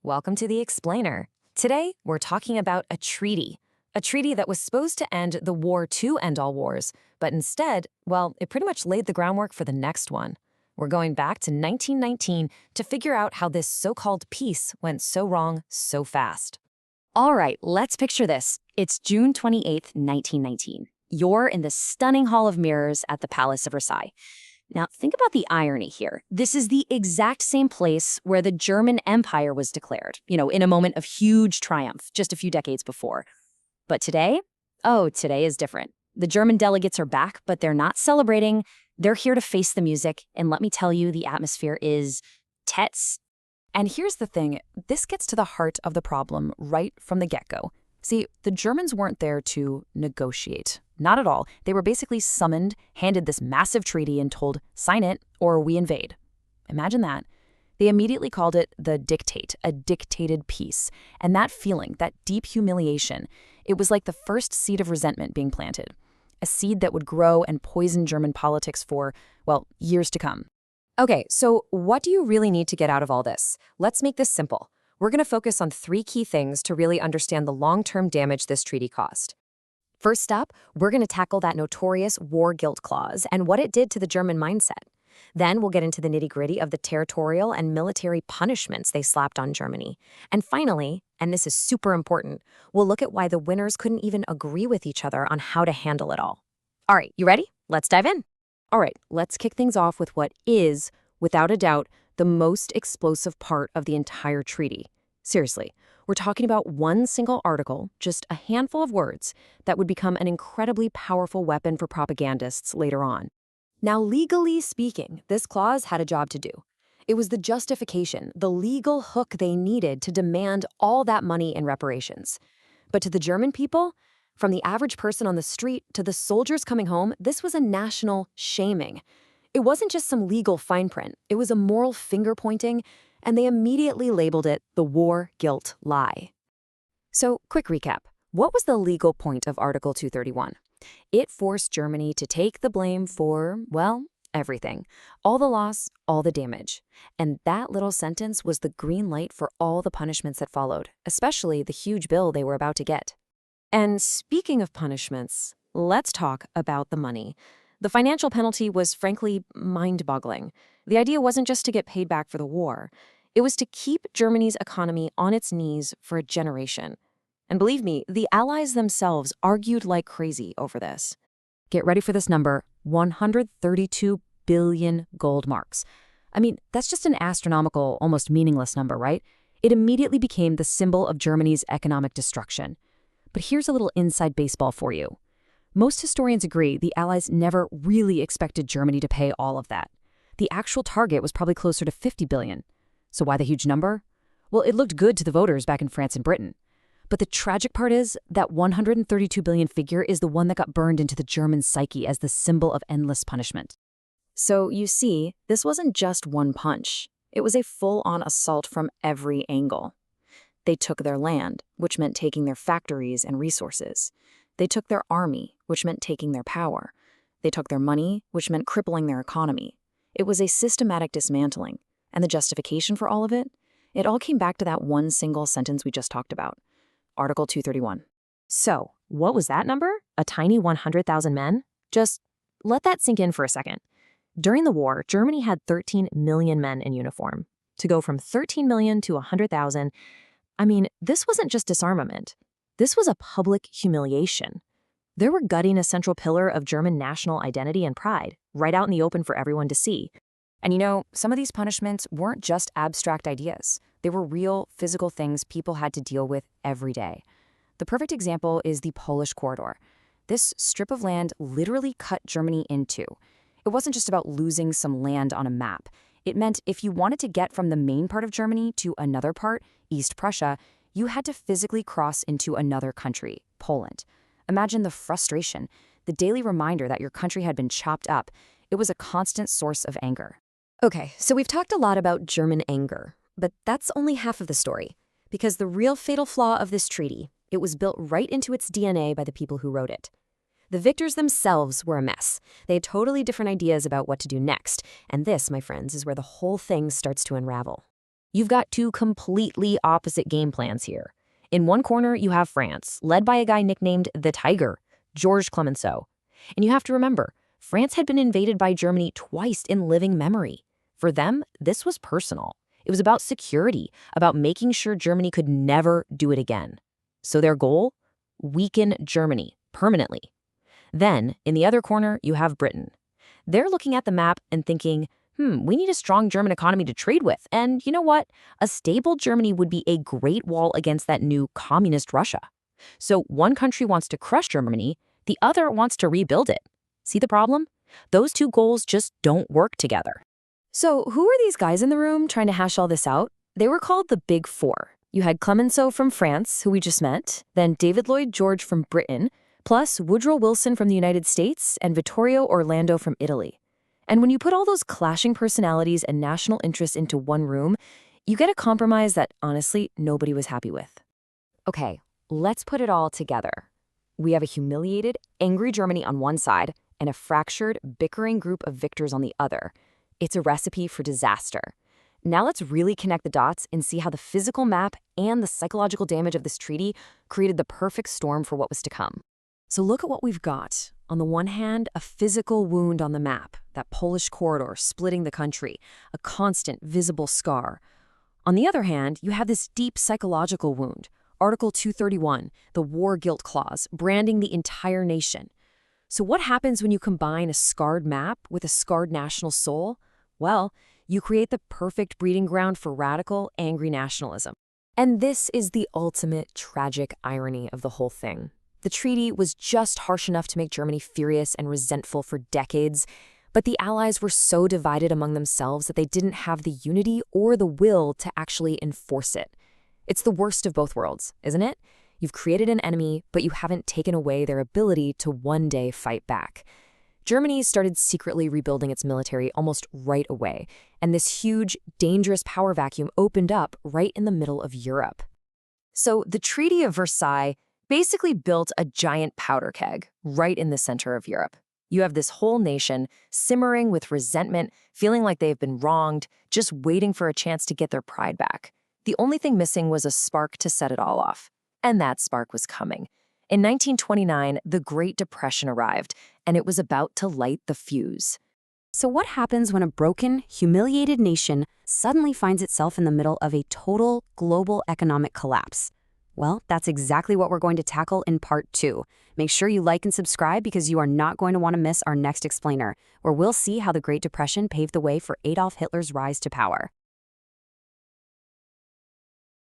Welcome to The Explainer. Today, we're talking about a treaty that was supposed to end the war to end all wars, but instead, well, it pretty much laid the groundwork for the next one. We're going back to 1919 to figure out how this so-called peace went so wrong so fast. All right, let's picture this. It's June 28th, 1919. You're in the stunning Hall of Mirrors at the Palace of Versailles. Now, think about the irony here. This is the exact same place where the German Empire was declared, in a moment of huge triumph just a few decades before. But today? Oh, today is different. The German delegates are back, but they're not celebrating. They're here to face the music, and let me tell you, the atmosphere is tense. And here's the thing, this gets to the heart of the problem right from the get-go. See, the Germans weren't there to negotiate. Not at all. They were basically summoned, handed this massive treaty and told, sign it or we invade. Imagine that. They immediately called it the dictate, a dictated peace. And that feeling, that deep humiliation, it was like the first seed of resentment being planted. A seed that would grow and poison German politics for, well, years to come. Okay, so what do you really need to get out of all this? Let's make this simple. We're going to focus on 3 key things to really understand the long-term damage this treaty caused. First up, we're going to tackle that notorious war guilt clause and what it did to the German mindset. Then we'll get into the nitty-gritty of the territorial and military punishments they slapped on Germany. And finally, and this is super important, we'll look at why the winners couldn't even agree with each other on how to handle it all. All right, you ready? Let's dive in. All right, let's kick things off with what is, without a doubt, the most explosive part of the entire treaty. Seriously, we're talking about one single article, just a handful of words, that would become an incredibly powerful weapon for propagandists later on. Now, legally speaking, this clause had a job to do. It was the justification, the legal hook they needed to demand all that money in reparations. But to the German people, from the average person on the street to the soldiers coming home, this was a national shaming. It wasn't just some legal fine print, it was a moral finger-pointing, and they immediately labeled it the war guilt lie. So, quick recap. What was the legal point of Article 231? It forced Germany to take the blame for, well, everything. All the loss, all the damage. And that little sentence was the green light for all the punishments that followed, especially the huge bill they were about to get. And speaking of punishments, let's talk about the money. The financial penalty was frankly mind-boggling. The idea wasn't just to get paid back for the war. It was to keep Germany's economy on its knees for a generation. And believe me, the Allies themselves argued like crazy over this. Get ready for this number, 132 billion gold marks. I mean, that's just an astronomical, almost meaningless number, right? It immediately became the symbol of Germany's economic destruction. But here's a little inside baseball for you. Most historians agree the Allies never really expected Germany to pay all of that. The actual target was probably closer to 50 billion. So why the huge number? Well, it looked good to the voters back in France and Britain. But the tragic part is that 132 billion figure is the one that got burned into the German psyche as the symbol of endless punishment. So you see, this wasn't just one punch. It was a full-on assault from every angle. They took their land, which meant taking their factories and resources. They took their army, which meant taking their power. They took their money, which meant crippling their economy. It was a systematic dismantling. And the justification for all of it? It all came back to that one single sentence we just talked about. Article 231. So, what was that number? A tiny 100,000 men? Just let that sink in for a second. During the war, Germany had 13 million men in uniform. To go from 13 million to 100,000, I mean, this wasn't just disarmament. This was a public humiliation. They were gutting a central pillar of German national identity and pride, right out in the open for everyone to see. And some of these punishments weren't just abstract ideas. They were real, physical things people had to deal with every day. The perfect example is the Polish corridor. This strip of land literally cut Germany in two. It wasn't just about losing some land on a map. It meant if you wanted to get from the main part of Germany to another part, East Prussia, you had to physically cross into another country, Poland. Imagine the frustration, the daily reminder that your country had been chopped up. It was a constant source of anger. Okay, so we've talked a lot about German anger, but that's only half of the story. Because the real fatal flaw of this treaty, it was built right into its DNA by the people who wrote it. The victors themselves were a mess. They had totally different ideas about what to do next, and this, my friends, is where the whole thing starts to unravel. You've got two completely opposite game plans here. In one corner, you have France, led by a guy nicknamed the Tiger, George Clemenceau. And you have to remember, France had been invaded by Germany twice in living memory. For them, this was personal. It was about security, about making sure Germany could never do it again. So their goal? Weaken Germany permanently. Then, in the other corner, you have Britain. They're looking at the map and thinking, we need a strong German economy to trade with. And you know what? A stable Germany would be a great wall against that new communist Russia. So one country wants to crush Germany, the other wants to rebuild it. See the problem? Those two goals just don't work together. So who are these guys in the room trying to hash all this out? They were called the Big Four. You had Clemenceau from France, who we just met, then David Lloyd George from Britain, plus Woodrow Wilson from the United States and Vittorio Orlando from Italy. And when you put all those clashing personalities and national interests into one room, you get a compromise that, honestly, nobody was happy with. Okay, let's put it all together. We have a humiliated, angry Germany on one side and a fractured, bickering group of victors on the other. It's a recipe for disaster. Now let's really connect the dots and see how the physical map and the psychological damage of this treaty created the perfect storm for what was to come. So look at what we've got. On the one hand, a physical wound on the map, that Polish corridor splitting the country, a constant visible scar. On the other hand, you have this deep psychological wound, Article 231, the war guilt clause, branding the entire nation. So what happens when you combine a scarred map with a scarred national soul? Well, you create the perfect breeding ground for radical, angry nationalism. And this is the ultimate tragic irony of the whole thing. The treaty was just harsh enough to make Germany furious and resentful for decades, but the Allies were so divided among themselves that they didn't have the unity or the will to actually enforce it. It's the worst of both worlds, isn't it? You've created an enemy, but you haven't taken away their ability to one day fight back. Germany started secretly rebuilding its military almost right away, and this huge, dangerous power vacuum opened up right in the middle of Europe. So the Treaty of Versailles basically built a giant powder keg right in the center of Europe. You have this whole nation simmering with resentment, feeling like they've been wronged, just waiting for a chance to get their pride back. The only thing missing was a spark to set it all off. And that spark was coming. In 1929, the Great Depression arrived, and it was about to light the fuse. So what happens when a broken, humiliated nation suddenly finds itself in the middle of a total global economic collapse? Well, that's exactly what we're going to tackle in part 2. Make sure you like and subscribe because you are not going to want to miss our next explainer, where we'll see how the Great Depression paved the way for Adolf Hitler's rise to power.